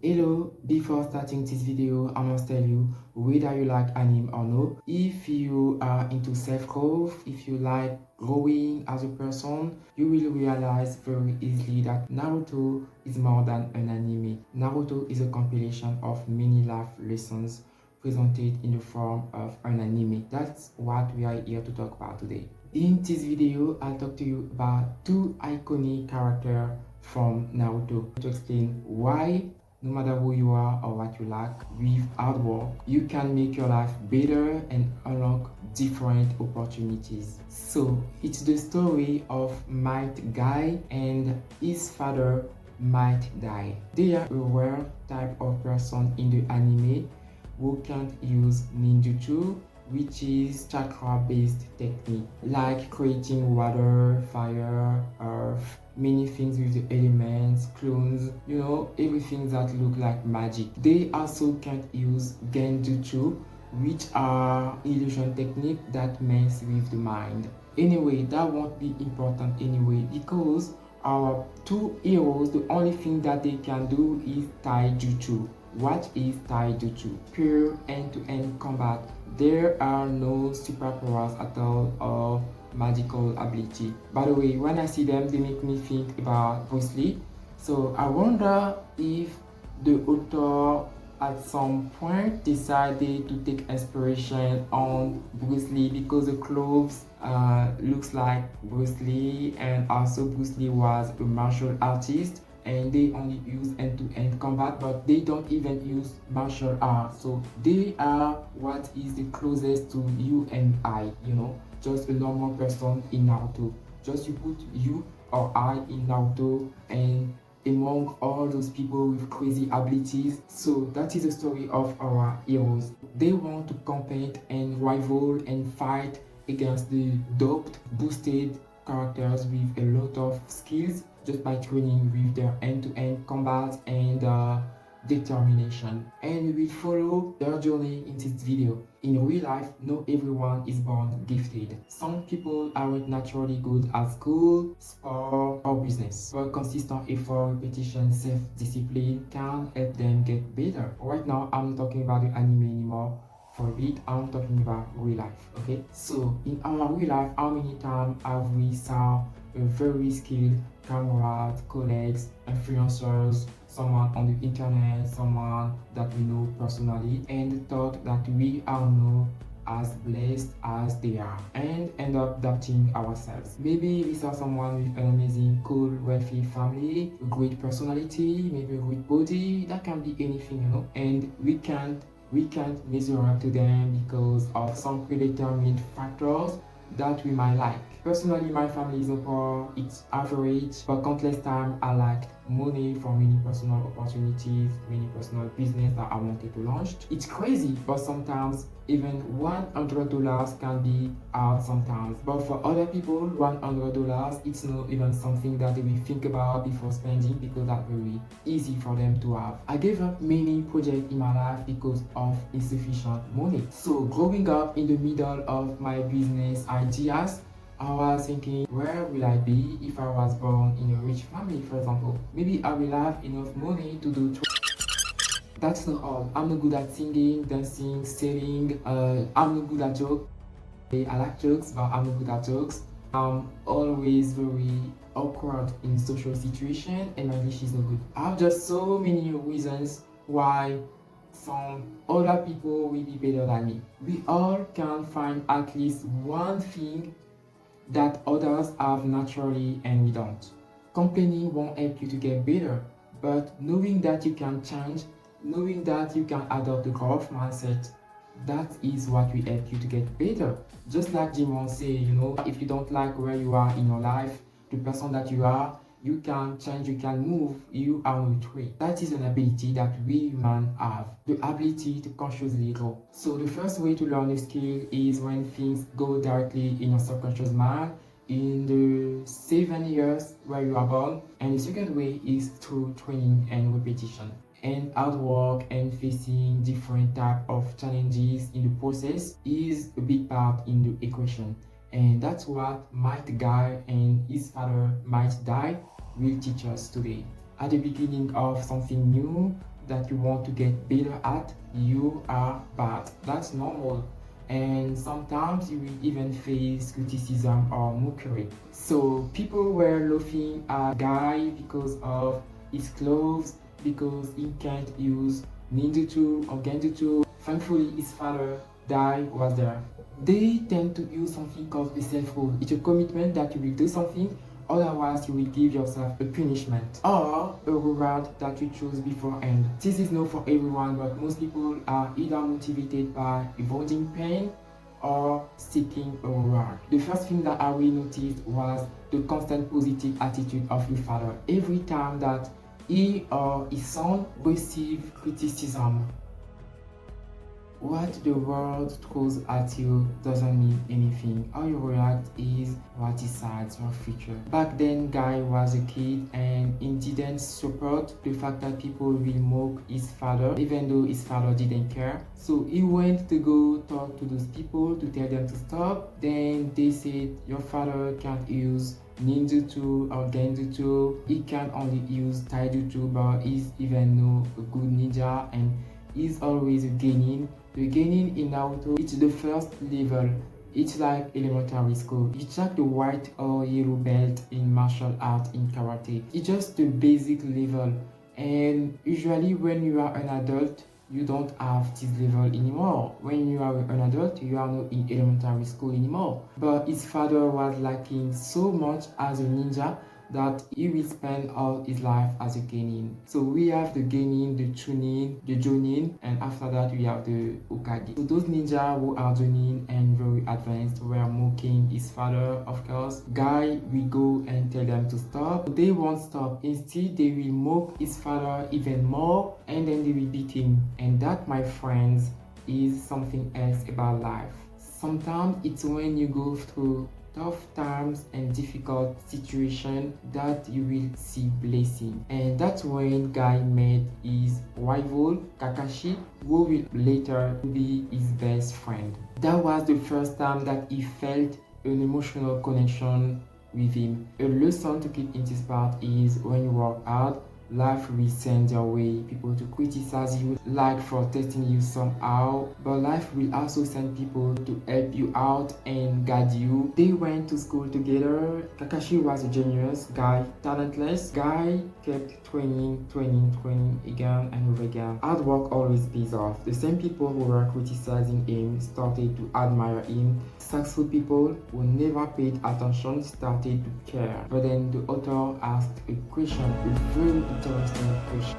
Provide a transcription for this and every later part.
Hello, before starting this video, I must tell you whether you like anime or no. If you are into self-growth, if you like growing as a person, you will realize very easily that Naruto is more than an anime. Naruto is a compilation of many life lessons presented in the form of an anime. That's what we are here to talk about today. In this video, I'll talk to you about two iconic characters from Naruto to explain why no matter who you are or what you like, with hard work, you can make your life better and unlock different opportunities. So it's the story of Might Guy and his father Might Die. They are a rare type of person in the anime who can't use ninjutsu, which is chakra based technique like creating water, fire, earth, many things with the elements, clones, everything that look like magic. They also can't use genjutsu, which are illusion technique that mess with the mind. Anyway, that won't be important anyway because our two heroes, the only thing that they can do is taijutsu. What is taijutsu? Pure end-to-end combat. There are no superpowers at all or magical ability. By the way, when I see them, they make me think about Bruce Lee. So I wonder if the author at some point decided to take inspiration on Bruce Lee because the clothes looks like Bruce Lee, and also Bruce Lee was a martial artist and they only use end-to-end combat, but they don't even use martial arts. So they are what is the closest to you and I, just a normal person in Naruto. Just you put you or I in Naruto and among all those people with crazy abilities. So that is the story of our heroes. They want to compete and rival and fight against the doped, boosted characters with a lot of skills just by training with their end-to-end combat and determination. And we will follow their journey in this video. In real life, not everyone is born gifted. Some people aren't naturally good at school, sport, or business. But consistent effort, repetition, self-discipline can help them get better. Right now, I'm not talking about the anime anymore. For a bit, I'm talking about real life, okay? So, in our real life, how many times have we saw a very skilled comrades, colleagues, influencers, someone on the internet, someone that we know personally, and thought that we are not as blessed as they are and end up doubting ourselves. Maybe we saw someone with an amazing, cool, wealthy family, a great personality, maybe a great body, that can be anything, and we can't measure up to them because of some predetermined factors that we might like. Personally, my family is poor, it's average, but countless times I lacked money for many personal opportunities, many personal business that I wanted to launch. It's crazy, but sometimes even $100 can be hard sometimes. But for other people, $100, it's not even something that they will think about before spending because that's very easy for them to have. I gave up many projects in my life because of insufficient money. So growing up in the middle of my business ideas, I was thinking, where will I be if I was born in a rich family, for example? Maybe I will have enough money to do. That's not all. I'm not good at singing, dancing, selling. I'm not good at jokes. I like jokes, but I'm not good at jokes. I'm always very awkward in social situation, and my English is not good. I have just so many reasons why some other people will be better than me. We all can find at least one thing that others have naturally and we don't. Complaining won't help you to get better, but knowing that you can change, knowing that you can adopt a growth mindset, that is what will help you to get better. Just like Jim won't say, if you don't like where you are in your life, the person that you are, you can change, you can move, you are on your way. That is an ability that we humans have, the ability to consciously grow. So the first way to learn a skill is when things go directly in your subconscious mind, in the 7 years where you are born. And the second way is through training and repetition. And hard work and facing different type of challenges in the process is a big part in the equation. And that's what Might Guy and his father Might Die will teach us today. At the beginning of something new, that you want to get better at, you are bad. That's normal. And sometimes you will even face criticism or mockery. So people were laughing at Guy because of his clothes, because he can't use ninjutsu or genjutsu. Thankfully, his father died was there. They tend to use something called a self-rule. It's a commitment that you will do something, otherwise you will give yourself a punishment or a reward that you choose beforehand. This is not for everyone, but most people are either motivated by avoiding pain or seeking a reward. The first thing that I really noticed was the constant positive attitude of your father. Every time that he or his son receive criticism, what the world throws at you doesn't mean anything. How you react is what decides your future. Back then, Guy was a kid and he didn't support the fact that people will mock his father, even though his father didn't care. So he went to go talk to those people to tell them to stop. Then they said, your father can't use ninjutsu or genjutsu. He can only use taijutsu, but he's even no good ninja and he's always gaining. The gaining in Naruto, it's the first level. It's like elementary school. It's like the white or yellow belt in martial art in karate. It's just the basic level. And usually when you are an adult, you don't have this level anymore. When you are an adult, you are not in elementary school anymore. But his father was lacking so much as a ninja that he will spend all his life as a genin. So we have the genin, the chunin, the jonin, and after that we have the Hokage. So those ninja who are jonin and very advanced were mocking his father, of course. Guy will go and tell them to stop. They won't stop. Instead, they will mock his father even more and then they will beat him. And that, my friends, is something else about life. Sometimes it's when you go through tough times and difficult situation that you will see blessing, and that's when Guy met his rival Kakashi, who will later be his best friend. That was the first time that he felt an emotional connection with him. A lesson to keep in this part is when you work hard, life will send your way people to criticize you, like for testing you somehow, but life will also send people to help you out and guide you. They went to school together. Kakashi was a genius, Guy talentless. Guy kept training again and over again. Hard work always pays off. The same people who were criticizing him started to admire him. Successful people who never paid attention started to care. But then the author asked a question, a very interesting question.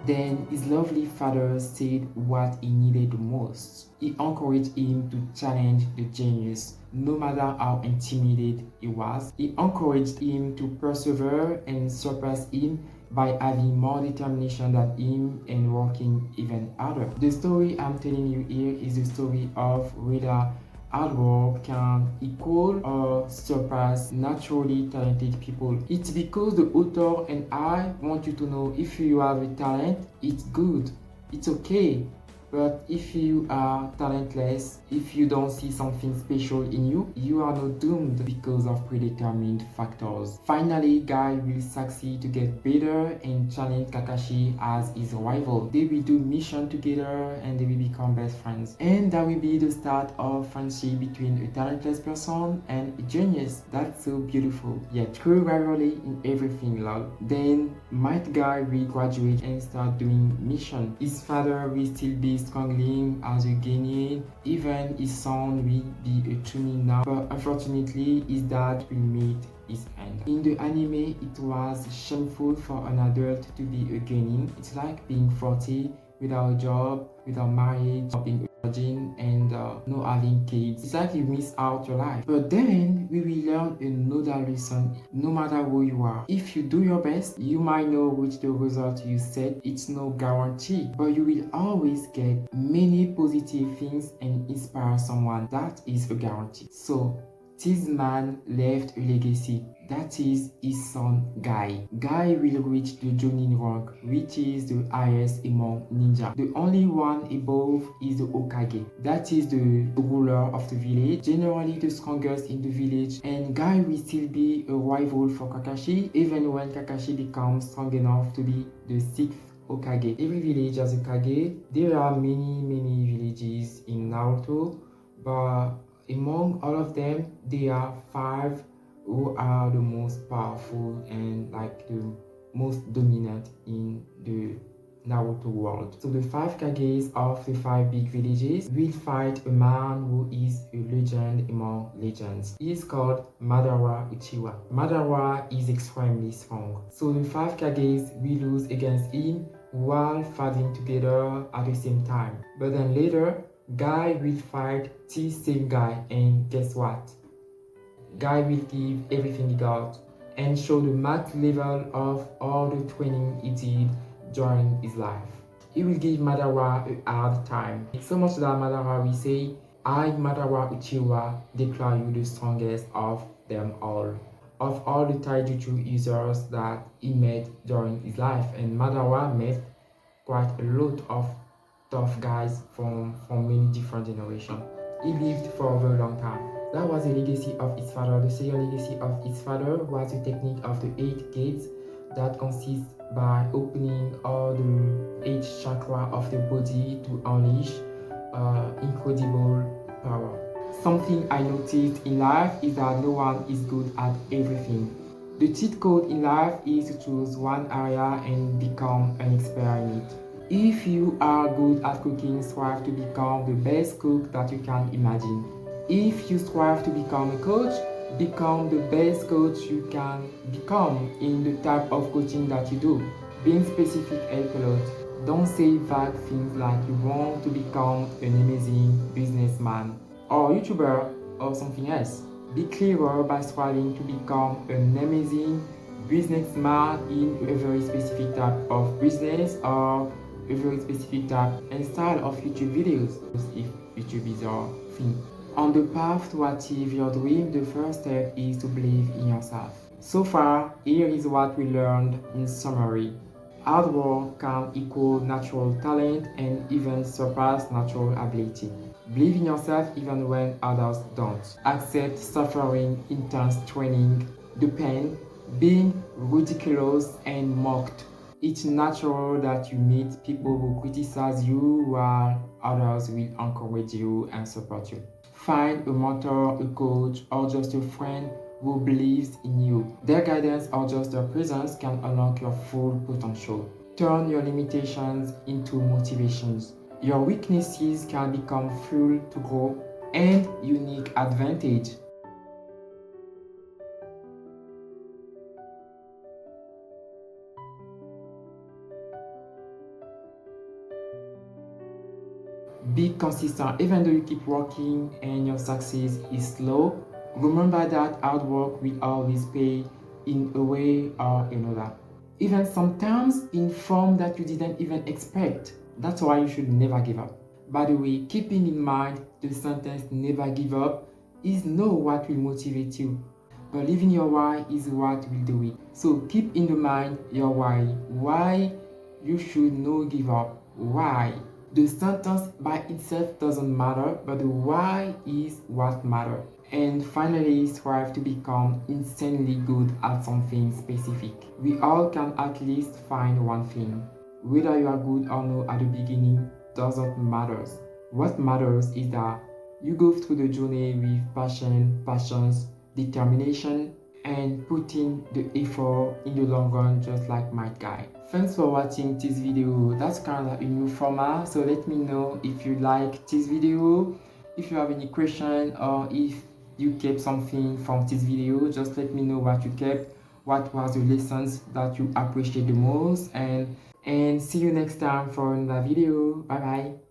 Then his lovely father said what he needed the most. He encouraged him to challenge the genius, no matter how intimidated he was. He encouraged him to persevere and surpass him by having more determination than him and working even harder. The story I'm telling you here is the story of whether hard work can equal or surpass naturally talented people. It's because the author and I want you to know, if you have a talent, it's good, it's okay. But if you are talentless, if you don't see something special in you, you are not doomed because of predetermined factors. Finally, Guy will succeed to get better and challenge Kakashi as his rival. They will do mission together and they will become best friends. And that will be the start of friendship between a talentless person and a genius. That's so beautiful. Yet true rivalry in everything, lol. Then might Guy will graduate and start doing mission. His father will still be struggling as a genin, even his son will be a chunin now, but unfortunately his dad will meet his end. In the anime, it was shameful for an adult to be a genin. It's like being 40 without a job, without marriage, being a virgin, and no having kids. It's like you miss out your life. But then we will learn another lesson no matter who you are. If you do your best, you might not reach the result you set. It's no guarantee, but you will always get many positive things and inspire someone. That is a guarantee. So this man left a legacy. That is his son Guy. Guy will reach the Jonin rank, which is the highest among ninja. The only one above is the Hokage. That is the ruler of the village, generally the strongest in the village, and Guy will still be a rival for Kakashi, even when Kakashi becomes strong enough to be the 6th Hokage. Every village has a Kage. There are many villages in Naruto, but among all of them, there are 5 who are the most powerful and like the most dominant in the Naruto world. So the 5 Kages of the 5 big villages will fight a man who is a legend among legends. He is called Madara Uchiwa. Madara is extremely strong. So the 5 Kages will lose against him while fighting together at the same time. But then later, Guy will fight this same guy, and guess what? Guy will give everything he got and show the max level of all the training he did during his life. He will give Madara a hard time. So much that Madara will say, I, Madara Uchiwa, declare you the strongest of them all. Of all the taijutsu users that he met during his life. And Madara met quite a lot of tough guys from many different generations. He lived for a very long time. That was the legacy of his father. The second legacy of his father was the technique of the 8 gates that consists by opening all the 8 chakra of the body to unleash incredible power. Something I noticed in life is that no one is good at everything. The cheat code in life is to choose one area and become an expert in it. If you are good at cooking, strive to become the best cook that you can imagine. If you strive to become a coach, become the best coach you can become in the type of coaching that you do. Being specific helps a lot. Don't say vague things like you want to become an amazing businessman or YouTuber or something else. Be clearer by striving to become an amazing businessman in a very specific type of business or a very specific type and style of YouTube videos, if YouTube is your thing. On the path to achieve your dream, the first step is to believe in yourself. So far, here is what we learned in summary. Hard work can equal natural talent and even surpass natural ability. Believe in yourself even when others don't. Accept suffering, intense training, the pain, being ridiculous and mocked. It's natural that you meet people who criticize you while others will encourage you and support you. Find a mentor, a coach, or just a friend who believes in you. Their guidance or just their presence can unlock your full potential. Turn your limitations into motivations. Your weaknesses can become fuel to grow and unique advantage. Be consistent. Even though you keep working and your success is slow, remember that hard work will always pay in a way or another. Even sometimes in form that you didn't even expect. That's why you should never give up. By the way, keeping in mind the sentence never give up is not what will motivate you. Believing your why is what will do it. So keep in the mind your why you should not give up. Why? The sentence by itself doesn't matter, but the why is what matters. And finally, strive to become insanely good at something specific. We all can at least find one thing. Whether you are good or not at the beginning doesn't matter. What matters is that you go through the journey with passions, determination, and putting the effort in the long run, just like my guy. Thanks for watching this video. That's kind of a new format, so let me know if you like this video. If you have any question or if you kept something from this video, just let me know what you kept, what was the lessons that you appreciate the most, and see you next time for another video. Bye bye.